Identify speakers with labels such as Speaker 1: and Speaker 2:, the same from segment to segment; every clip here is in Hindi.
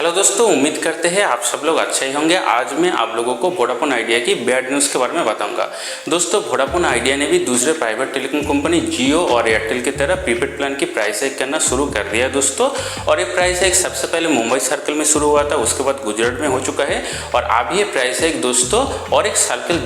Speaker 1: हेलो दोस्तों, उम्मीद करते हैं आप सब लोग अच्छे ही होंगे। आज मैं आप लोगों को वोडाफोन आइडिया की बैड न्यूज़ के बारे में बताऊंगा। दोस्तों, वोडाफोन आइडिया ने भी दूसरे प्राइवेट टेलीकॉम कंपनी जियो और एयरटेल की तरह प्रीपेड प्लान की प्राइस हाइक करना शुरू कर दिया है दोस्तों। और ये प्राइस हाइक सबसे पहले मुंबई सर्कल में शुरू हुआ था, उसके बाद गुजरात में हो चुका है और अब ये प्राइस हाइक दोस्तों और एक सर्कल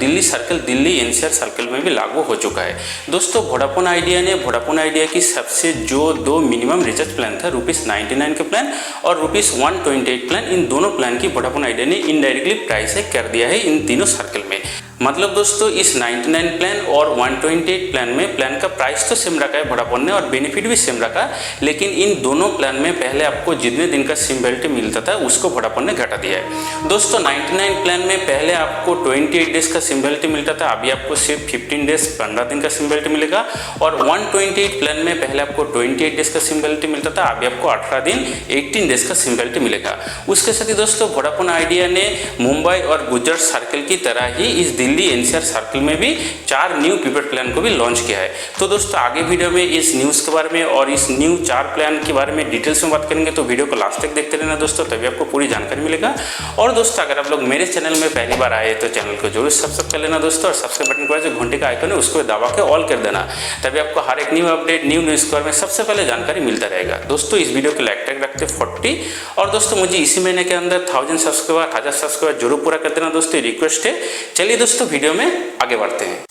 Speaker 1: दिल्ली एनसीआर सर्कल में भी लागू हो चुका है। दोस्तों, वोडाफोन आइडिया की सबसे जो दो मिनिमम रिचार्ज प्लान था ₹99 के प्लान और ₹128 प्लान, इन दोनों प्लान की वोडाफोन आइडिया ने इनडायरेक्टली प्राइस हाइक कर दिया है इन तीनों सर्कल में। मतलब दोस्तों, इस 99 प्लान और 128 प्लान में प्लान का प्राइस तो सेम रखा है वोडाफोन ने और बेनिफिट भी सेम रखा, लेकिन इन दोनों प्लान में पहले आपको जितने दिन का सिम वैलिडिटी मिलता था उसको वोडाफोन ने घटा दिया है। दोस्तों, 99 प्लान में पहले आपको 28 डेज का सिम वैलिडिटी मिलता था, अभी आपको सिर्फ 15 डेज 15 दिन का सिम वैलिडिटी मिलेगा। और 128 प्लान में पहले आपको 28 डेज का सिम वैलिडिटी मिलता था, अभी आपको 18 दिन 18 डेज का सिम वैलिडिटी मिलेगा। उसके साथ ही दोस्तों, वोडाफोन आइडिया ने मुंबई और गुजरात सर्कल की तरह ही इस दिल्ली एनसीआर सर्कल में भी 4 न्यू प्रीपेड प्लान को भी लॉन्च किया है। तो दोस्तों, आगे वीडियो में इस न्यूज़ के बारे में और इस न्यू 4 प्लान के बारे में डिटेल्स में बात करेंगे, तो वीडियो को लास्ट तक देखते रहना दोस्तों, तभी आपको पूरी जानकारी मिलेगा। और दोस्तों, अगर आप लोग मेरे चैनल में पहली बार आए तो चैनल को जरूर सब्सक्राइब कर लेना दोस्तों, और सब्सक्राइब बटन के बाद जो घंटे का आइकन है उसको दबा के ऑल कर देना, तभी आपको हर एक न्यू अपडेट न्यू न्यूज़ के बारे में सबसे पहले जानकारी मिलता रहेगा। दोस्तों, इस वीडियो को लाइक टैग रखते 40 और दोस्तों मुझे इसी महीने के अंदर 1000 सब्सक्राइबर जरूर पूरा कर देना दोस्तों, रिक्वेस्ट है। चलिए दोस्तों, वीडियो में आगे बढ़ते हैं।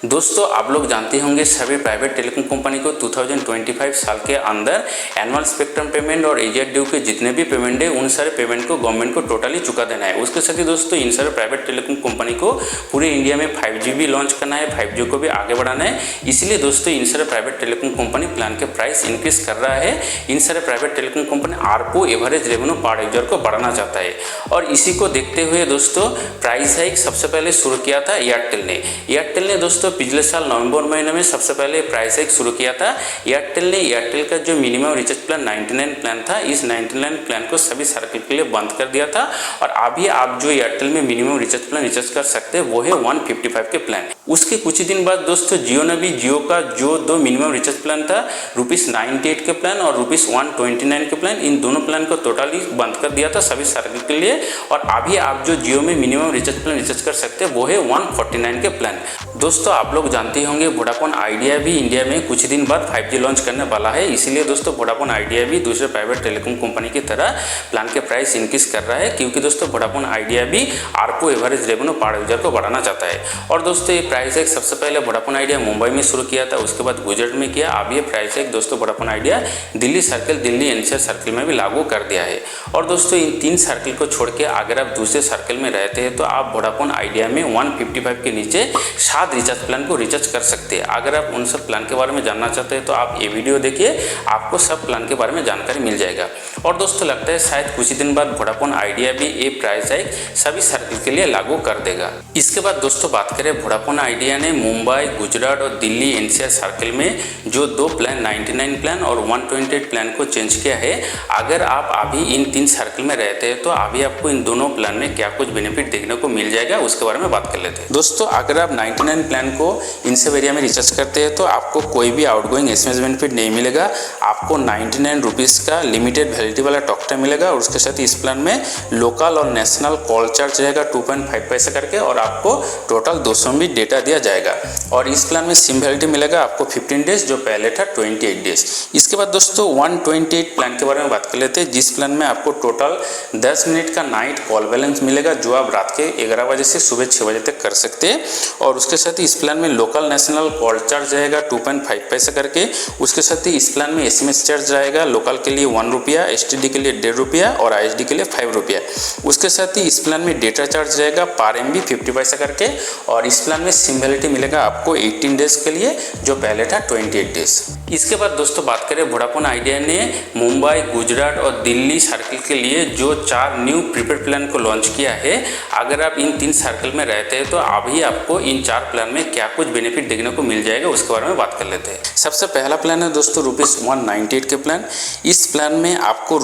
Speaker 1: दोस्तों, आप लोग जानते होंगे सभी प्राइवेट टेलीकॉम कंपनी को 2025 साल के अंदर एनुअल स्पेक्ट्रम पेमेंट और एजेड ड्यू के जितने भी पेमेंट है उन सारे पेमेंट को गवर्नमेंट को टोटली चुका देना है। उसके साथ ही दोस्तों, इन सारे प्राइवेट टेलीकॉम कंपनी को पूरे इंडिया में 5G भी लॉन्च करना है, 5G को भी आगे बढ़ाना है। इसलिए दोस्तों, इन सारे प्राइवेट टेलीकॉम कंपनी प्लान के प्राइस इंक्रीज कर रहा है। इन सारे private telecom company ARPU average revenue पर यूजर को बढ़ाना चाहता है और इसी को देखते हुए दोस्तों प्राइस हाइक सबसे पहले शुरू किया था एयरटेल ने दोस्तों पिछले साल नवंबर महीने में सबसे पहले प्राइस हाइक शुरू किया था। एयरटेल का जो मिनिमम रिचार्ज प्लान 99 प्लान था, इस 99 प्लान को सभी सर्कल के लिए बंद कर दिया था और अभी आप जो एयरटेल में मिनिमम रिचार्ज प्लान रिचार्ज कर सकते हैं वो है 155 के प्लान। उसके कुछ दिन बाद दोस्तों जियो ने भी जियो का जो दो मिनिमम रिचार्ज प्लान था ₹98 के प्लान और ₹129 के प्लान, इन दोनों प्लान को टोटली बंद कर दिया था सभी सर्कल के लिए। और अभी आप जो जियो में मिनिमम रिचार्ज प्लान रिचार्ज कर सकते हैं वो है 149 के प्लान। दोस्तों, आप लोग जानते होंगे वोडाफोन आइडिया भी इंडिया में कुछ दिन बाद 5G लॉन्च करने वाला है, इसीलिए दोस्तों वोडाफोन आइडिया भी दूसरे प्राइवेट टेलीकॉम कंपनी की तरह प्लान के प्राइस इंक्रीज कर रहा है, क्योंकि दोस्तों वोडाफोन आइडिया भी ARPU एवरेज रेवेन्यू पर यूजर को बढ़ाना चाहता है। और दोस्तों, ये प्राइस हाइक सबसे पहले वोडाफोन आइडिया मुंबई में शुरू किया था, उसके बाद गुजरात में किया। अब ये प्राइस हाइक दोस्तों Vodafone idea Delhi NCR circle में भी लागू कर दिया है। और दोस्तों, इन 3 सर्कल को छोड़ के अगर आप दूसरे सर्कल में रहते हैं तो आप वोडाफोन आइडिया में 155 के नीचे 7 रिचार्ज प्लान को रिचार्ज कर सकते हैं। अगर आप उन सब प्लान के बारे में जानना चाहते हैं तो आप ये वीडियो देखिए, आपको सब प्लान के बारे में जानकारी मिल जाएगा। और दोस्तों, लगता है शायद कुछ दिन बाद वोडाफोन आइडिया भी ये प्राइस हाइक सभी सर्कल के लिए लागू कर देगा। इसके बाद दोस्तों बात करें, वोडाफोन आइडिया ने मुंबई, गुजरात और दिल्ली एनसीआर सर्कल में जो 2 प्लान 99 प्लान और 128 प्लान को चेंज किया है। अगर आप अभी इन 3 सर्कल में रहते हैं तो अभी आपको इन दोनों प्लान में क्या कुछ बेनिफिट देखने को मिल जाएगा उसके बारे में बात कर लेते हैं। दोस्तों, अगर आप 99 प्लान को इन सब एरिया में रिचार्ज करते हैं तो आपको कोई भी आउटगोइंग एसएमएस बेनिफिट नहीं मिलेगा। आपको 99 रुपीज़ का लिमिटेड वैलिडिटी वाला टॉक टाइम मिलेगा और उसके साथ इस प्लान में लोकल और नेशनल कॉल चार्ज रहेगा 2.5 पैसे करके और आपको टोटल 200 MB डेटा दिया जाएगा। और इस प्लान में सिम वैलिडिटी मिलेगा आपको 15 डेज, जो पहले था 28 डेज। इसके बाद दोस्तों 128 प्लान के बारे में बात कर लेते हैं, जिस प्लान में आपको टोटल 10 मिनट का नाइट कॉल बैलेंस मिलेगा, जो आप रात के 11 बजे से सुबह 6 बजे तक कर सकते हैं। और उसके साथ ही इस प्लान में लोकल नेशनल कॉल चार्ज रहेगा 2.5 पैसे करके। उसके साथ ही इस प्लान में एसएमएस चार्ज रहेगा लोकल के लिए ₹1, एसटीडी के लिए ₹1.5 और आईएसडी के लिए ₹5। उसके साथ ही इस प्लान में डेटा चार्ज रहेगा पर MB 50 पैसे करके। और इस प्लान में सिम वैलिडिटी मिलेगा आपको 18 डेज के लिए, जो पहले था 28 डेज। इसके बाद दोस्तों बात करें, वोडाफोन आइडिया ने मुंबई, गुजरात और दिल्ली सर्कल के लिए जो 4 न्यू प्रीपेड प्लान को लॉन्च किया है। अगर आप इन 3 सर्कल में रहते हैं तो अभी आपको इन 4 प्लान में क्या कुछ बेनिफिट देखने को मिल जाएगा उसके बारे में बात कर लेते हैं। सबसे पहला प्लान है दोस्तों ₹198 के प्लान। इस प्लान में आपको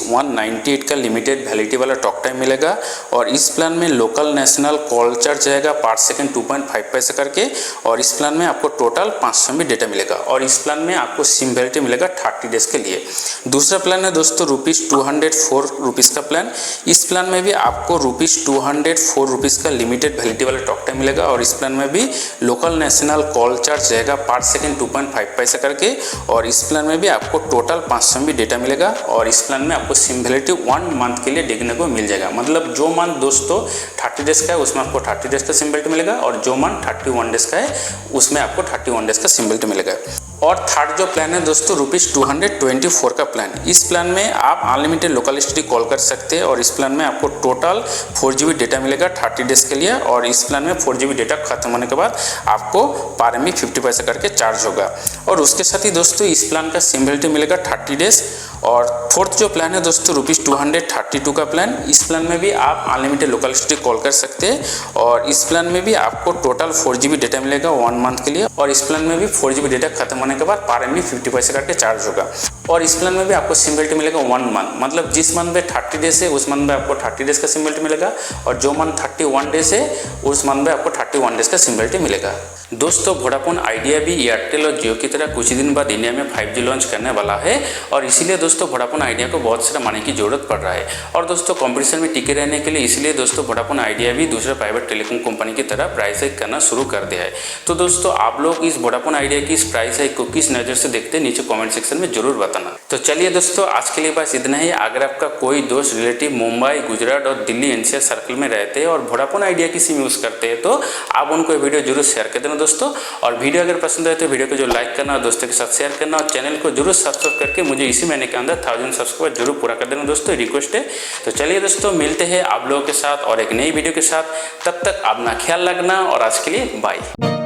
Speaker 1: 198 का लिमिटेड वैलिडिटी वाला टॉक टाइम मिलेगा। और इस प्लान में लोकल नेशनल कॉल चार्ज रहेगा पर सेकंड 2.5 पैसे करके। और इस प्लान में आपको टोटल 500 MB डेटा मिलेगा। और इस प्लान में आपको सिम वैलिडिटी मिलेगा 30 डेज के लिए। दूसरा प्लान है दोस्तों ₹204 का प्लान। इस प्लान में भी आपको ₹204 का लिमिटेड वैलिडिटी वाला टॉक टाइम मिलेगा। और इस प्लान में भी लोकल नेशनल कॉल चार्ज रहेगा पर सेकंड 2.5 पैसे करके। और इस प्लान में भी आपको टोटल 500 MB डेटा मिलेगा। और इस प्लान में आपको सिम वैलिडिटी 1 मंथ के लिए देखने को मिल जाएगा। मतलब जो मंथ दोस्तों 30 डेज का है उसमें आपको 30 डेज का सिम वैलिडिटी मिलेगा। और जो मंथ 31 डेज का है उसमें आपको 31 डेज का सिम वैलिडिटी मिलेगा। और थर्ड जो प्लान है दोस्तों ₹224 का प्लान। इस प्लान में आप अनलिमिटेड लोकल एसटीडी कॉल कर सकते हैं। और इस प्लान में आपको टोटल 4 GB डेटा मिलेगा 30 डेज के लिए। और इस प्लान में 4 GB डेटा खत्म होने के बाद आपको पर MB 50 पैसे करके चार्ज होगा। और उसके साथ ही दोस्तों इस प्लान का सिम वैलिडिटी मिलेगा 30 डेज। और फोर्थ जो प्लान है दोस्तों ₹232 का प्लान। इस प्लान में भी आप अनलिमिटेड लोकल एसटीडी कॉल कर सकते हैं। और इस प्लान में भी आपको टोटल 4 GB डेटा मिलेगा 1 मंथ के लिए। और इस प्लान में भी 4 GB डेटा खत्म होने के बाद पर MB 50 पैसे करके चार्ज होगा। और इस प्लान में भी आपको सिम वैलिडिटी मिलेगा 1 मंथ। मतलब जिस मंथ में 30 डेज है उस मंथ में आपको 30 डेज का सिम वैलिडिटी मिलेगा। और जो मंथ 31 डेज है उस मंथ में आपको 31 डेज का सिम वैलिडिटी मिलेगा। दोस्तों वोडाफोन आइडिया भी एयरटेल और जियो की तरह कुछ ही दिन बाद इंडिया में 5G लॉन्च करने वाला है। और इसीलिए दोस्तों वोडाफोन आइडिया को बहुत सारा मनी की जरूरत पड़ रहा है। और दोस्तों कंपटीशन में टिके रहने के लिए इसलिए दोस्तों वोडाफोन आइडिया भी दूसरे प्राइवेट टेलीकॉम कंपनी की तरह प्राइस हाइक करना शुरू कर दिया है। तो दोस्तों आप लोग इस वोडाफोन आइडिया की इस प्राइस हाइक को किस नज़र से देखते हैं नीचे कॉमेंट सेक्शन में जरूर बताना। तो चलिए दोस्तों आज के लिए बस इतना ही। अगर आपका कोई दोस्त रिलेटिव मुंबई, गुजरात और दिल्ली NCR सर्कल में रहते हैं और वोडाफोन आइडिया की सिम यूज़ करते हैं तो आप उनको वीडियो जरूर शेयर कर देना दोस्तों। और वीडियो अगर पसंद आए तो वीडियो को जो लाइक करना और दोस्तों के साथ शेयर करना। और चैनल को जरूर सब्सक्राइब करके मुझे इसी महीने के अंदर 1000 सब्सक्राइबर जरूर पूरा कर देना दोस्तों, रिक्वेस्ट है। तो चलिए दोस्तों मिलते हैं आप लोगों के साथ और एक नई वीडियो के साथ। तब तक अपना ख्याल रखना और आज के लिए बाय।